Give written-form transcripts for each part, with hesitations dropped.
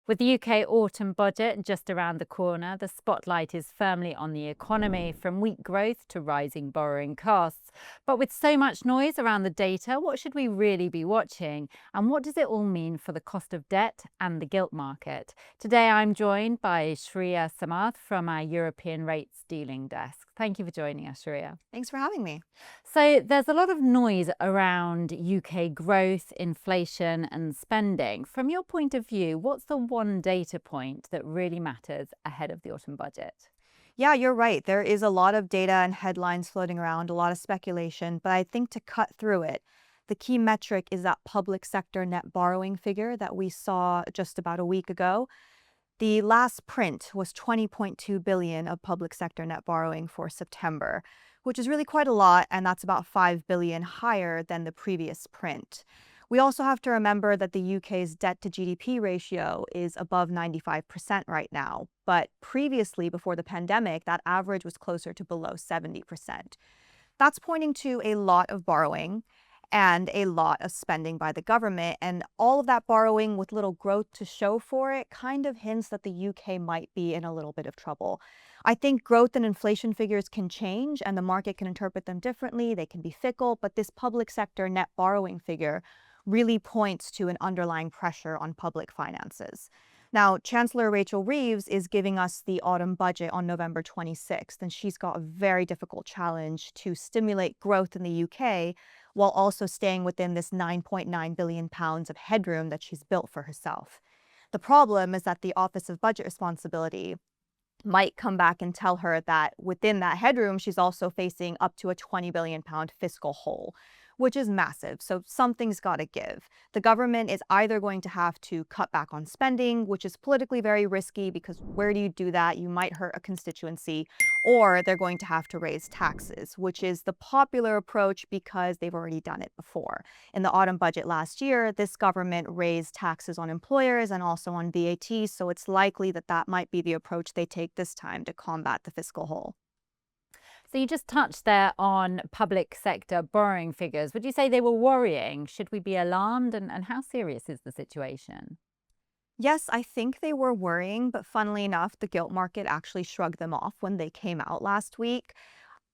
With the UK autumn budget just around the corner, the spotlight is firmly on the economy, from weak growth to rising borrowing costs. But with so much noise around the data, what should we really be watching? And what does it all mean for the cost of debt and the gilt market? Today, I'm joined by Shriya Samarth from our European Rates Dealing Desk. Thank you for joining us, Shriya. Thanks for having me. So there's a lot of noise around UK growth, inflation, and spending. From your point of view, what's the one data point that really matters ahead of the autumn budget? Yeah, you're right. There is a lot of data and headlines floating around, a lot of speculation, but I think to cut through it, the key metric is that public sector net borrowing figure that we saw just about a week ago. The last print was 20.2 billion of public sector net borrowing for September, which is really quite a lot, and that's about 5 billion higher than the previous print. We also have to remember that the UK's debt to GDP ratio is above 95% right now, but previously, before the pandemic, that average was closer to below 70%. That's pointing to a lot of borrowing and a lot of spending by the government. And all of that borrowing with little growth to show for it kind of hints that the UK might be in a little bit of trouble. I think growth and inflation figures can change and the market can interpret them differently. They can be fickle, but this public sector net borrowing figure really points to an underlying pressure on public finances. Now, Chancellor Rachel Reeves is giving us the autumn budget on November 26th, and she's got a very difficult challenge to stimulate growth in the UK while also staying within this £9.9 billion of headroom that she's built for herself. The problem is that the Office of Budget Responsibility might come back and tell her that within that headroom, she's also facing up to a £20 billion fiscal hole, which is massive. So something's got to give. The government is either going to have to cut back on spending, which is politically very risky because where do you do that? You might hurt a constituency, or they're going to have to raise taxes, which is the popular approach because they've already done it before. In the autumn budget last year, this government raised taxes on employers and also on VAT, so it's likely that that might be the approach they take this time to combat the fiscal hole. So you just touched there on public sector borrowing figures. Would you say they were worrying? Should we be alarmed? And how serious is the situation? Yes, I think they were worrying, but funnily enough, the gilt market actually shrugged them off when they came out last week.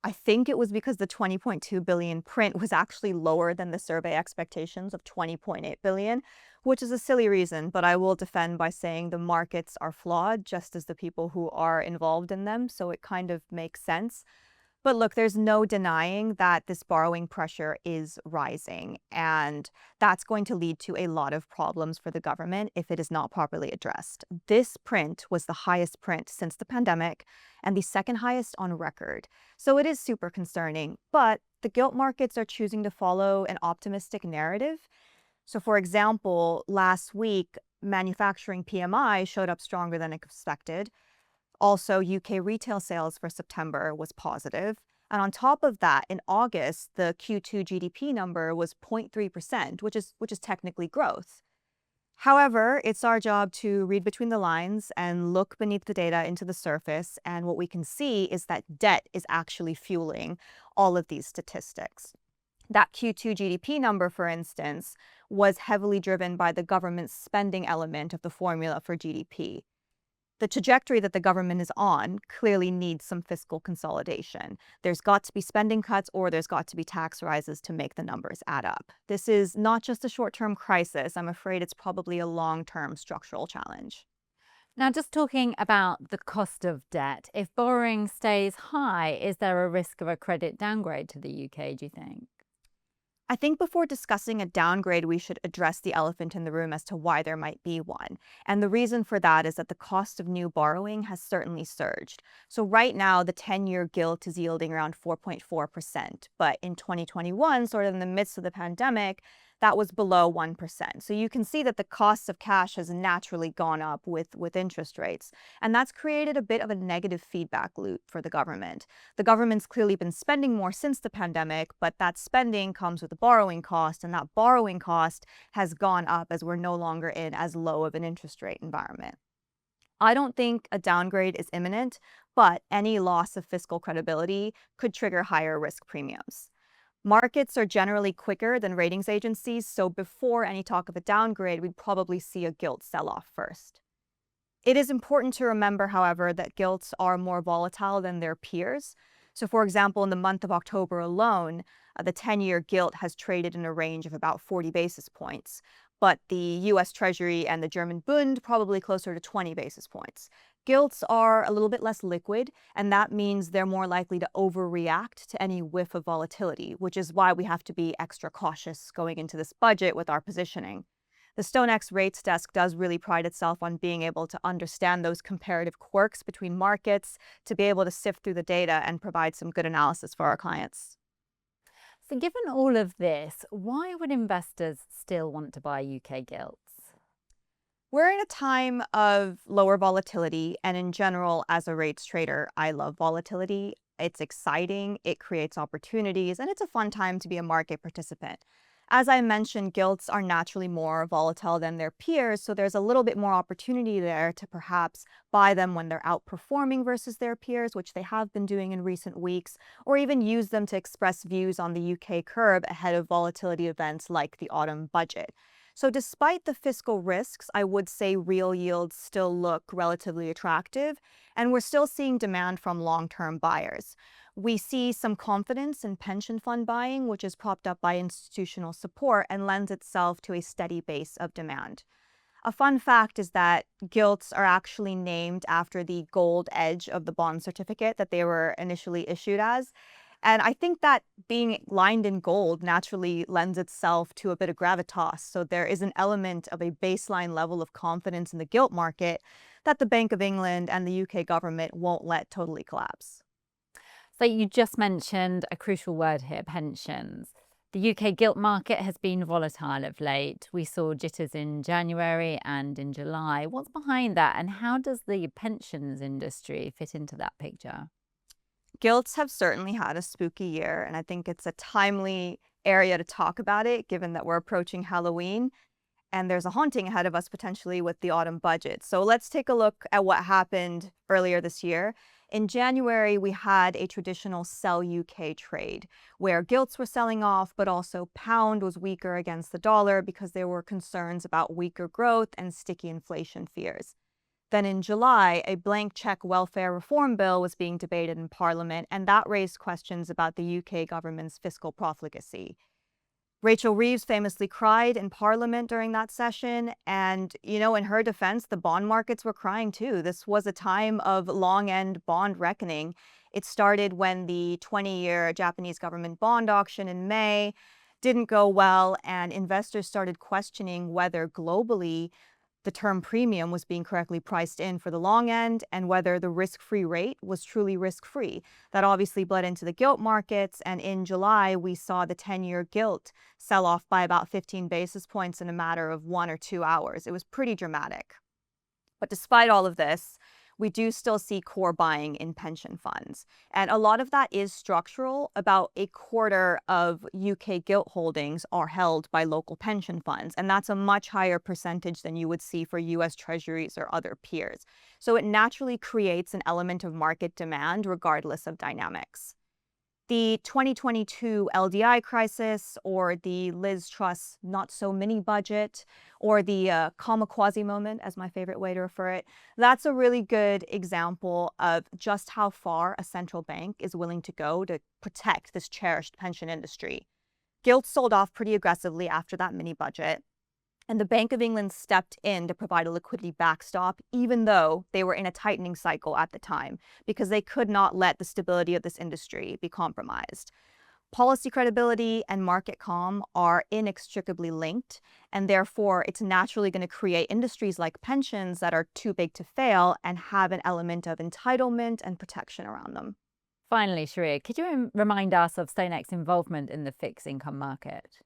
I think it was because the 20.2 billion print was actually lower than the survey expectations of 20.8 billion, which is a silly reason, but I will defend by saying the markets are flawed, just as the people who are involved in them, so it kind of makes sense. But look, there's no denying that this borrowing pressure is rising, and that's going to lead to a lot of problems for the government if it is not properly addressed. This print was the highest print since the pandemic and the second highest on record. So it is super concerning, but the gilt markets are choosing to follow an optimistic narrative. So for example, last week, manufacturing PMI showed up stronger than expected. Also, UK retail sales for September was positive. And on top of that, in August, the Q2 GDP number was 0.3%, which is technically growth. However, it's our job to read between the lines and look beneath the data into the surface. And what we can see is that debt is actually fueling all of these statistics. That Q2 GDP number, for instance, was heavily driven by the government's spending element of the formula for GDP. The trajectory that the government is on clearly needs some fiscal consolidation. There's got to be spending cuts or there's got to be tax rises to make the numbers add up. This is not just a short-term crisis. I'm afraid it's probably a long-term structural challenge. Now, just talking about the cost of debt, if borrowing stays high, is there a risk of a credit downgrade to the UK, do you think? I think before discussing a downgrade, we should address the elephant in the room as to why there might be one. And the reason for that is that the cost of new borrowing has certainly surged. So right now, the 10-year gilt is yielding around 4.4%. But in 2021, sort of in the midst of the pandemic, that was below 1%. So you can see that the cost of cash has naturally gone up with interest rates. And that's created a bit of a negative feedback loop for the government. The government's clearly been spending more since the pandemic, but that spending comes with a borrowing cost, and that borrowing cost has gone up as we're no longer in as low of an interest rate environment. I don't think a downgrade is imminent, but any loss of fiscal credibility could trigger higher risk premiums. Markets are generally quicker than ratings agencies, so before any talk of a downgrade, we'd probably see a gilt sell-off first. It is important to remember, however, that gilts are more volatile than their peers. So, for example, in the month of October alone, the 10-year gilt has traded in a range of about 40 basis points, but the US Treasury and the German Bund probably closer to 20 basis points. Gilts are a little bit less liquid, and that means they're more likely to overreact to any whiff of volatility, which is why we have to be extra cautious going into this budget with our positioning. The StoneX rates desk does really pride itself on being able to understand those comparative quirks between markets to be able to sift through the data and provide some good analysis for our clients. So, given all of this, why would investors still want to buy UK gilts? We're in a time of lower volatility, and in general, as a rates trader, I love volatility. It's exciting, it creates opportunities, and it's a fun time to be a market participant. As I mentioned, gilts are naturally more volatile than their peers, so there's a little bit more opportunity there to perhaps buy them when they're outperforming versus their peers, which they have been doing in recent weeks, or even use them to express views on the UK curve ahead of volatility events like the autumn budget. So despite the fiscal risks, I would say real yields still look relatively attractive, and we're still seeing demand from long-term buyers. We see some confidence in pension fund buying, which is propped up by institutional support and lends itself to a steady base of demand. A fun fact is that gilts are actually named after the gold edge of the bond certificate that they were initially issued as. And I think that being lined in gold naturally lends itself to a bit of gravitas. So there is an element of a baseline level of confidence in the gilt market that the Bank of England and the UK government won't let totally collapse. So, you just mentioned a crucial word here, pensions. The UK gilt market has been volatile of late. We saw jitters in January and in July. What's behind that, and how does the pensions industry fit into that picture? Gilts have certainly had a spooky year, and I think it's a timely area to talk about it, given that we're approaching Halloween and there's a haunting ahead of us potentially with the autumn budget. So let's take a look at what happened earlier this year. In January, we had a traditional sell UK trade where gilts were selling off, but also pound was weaker against the dollar because there were concerns about weaker growth and sticky inflation fears. Then in July, a blank check welfare reform bill was being debated in Parliament, and that raised questions about the UK government's fiscal profligacy. Rachel Reeves famously cried in Parliament during that session, and, in her defense, the bond markets were crying too. This was a time of long-end bond reckoning. It started when the 20-year Japanese government bond auction in May didn't go well, and investors started questioning whether globally the term premium was being correctly priced in for the long end and whether the risk-free rate was truly risk-free. That obviously bled into the gilt markets, and in July, we saw the 10-year gilt sell off by about 15 basis points in a matter of 1 or 2 hours. It was pretty dramatic. But despite all of this, we do still see core buying in pension funds. And a lot of that is structural. About a quarter of UK gilt holdings are held by local pension funds, and that's a much higher percentage than you would see for US Treasuries or other peers. So it naturally creates an element of market demand regardless of dynamics. The 2022 LDI crisis, or the Liz Truss not so mini budget, or the kamikaze moment, as my favorite way to refer it, that's a really good example of just how far a central bank is willing to go to protect this cherished pension industry. Gilt sold off pretty aggressively after that mini budget, and the Bank of England stepped in to provide a liquidity backstop, even though they were in a tightening cycle at the time, because they could not let the stability of this industry be compromised. Policy credibility and market calm are inextricably linked, and therefore it's naturally going to create industries like pensions that are too big to fail and have an element of entitlement and protection around them. Finally, Shriya, could you remind us of StoneX involvement in the fixed income market?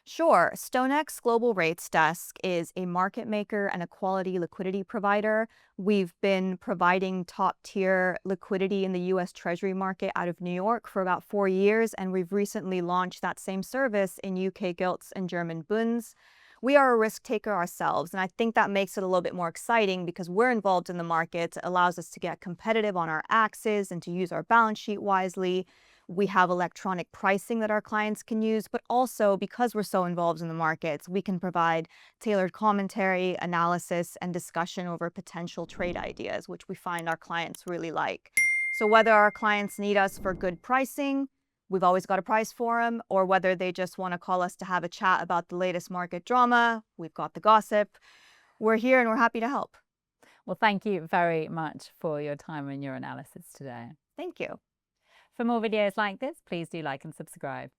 Sure. StoneX Global Rates Desk is a market maker and a quality liquidity provider. We've been providing top-tier liquidity in the US Treasury market out of New York for about 4 years, and we've recently launched that same service in UK gilts and German bunds. We are a risk taker ourselves, and I think that makes it a little bit more exciting because we're involved in the market. It allows us to get competitive on our axes and to use our balance sheet wisely. We have electronic pricing that our clients can use, but also because we're so involved in the markets, we can provide tailored commentary, analysis, and discussion over potential trade ideas, which we find our clients really like. So whether our clients need us for good pricing, we've always got a price for them, or whether they just want to call us to have a chat about the latest market drama, we've got the gossip. We're here and we're happy to help. Well, thank you very much for your time and your analysis today. Thank you. For more videos like this, please do like and subscribe.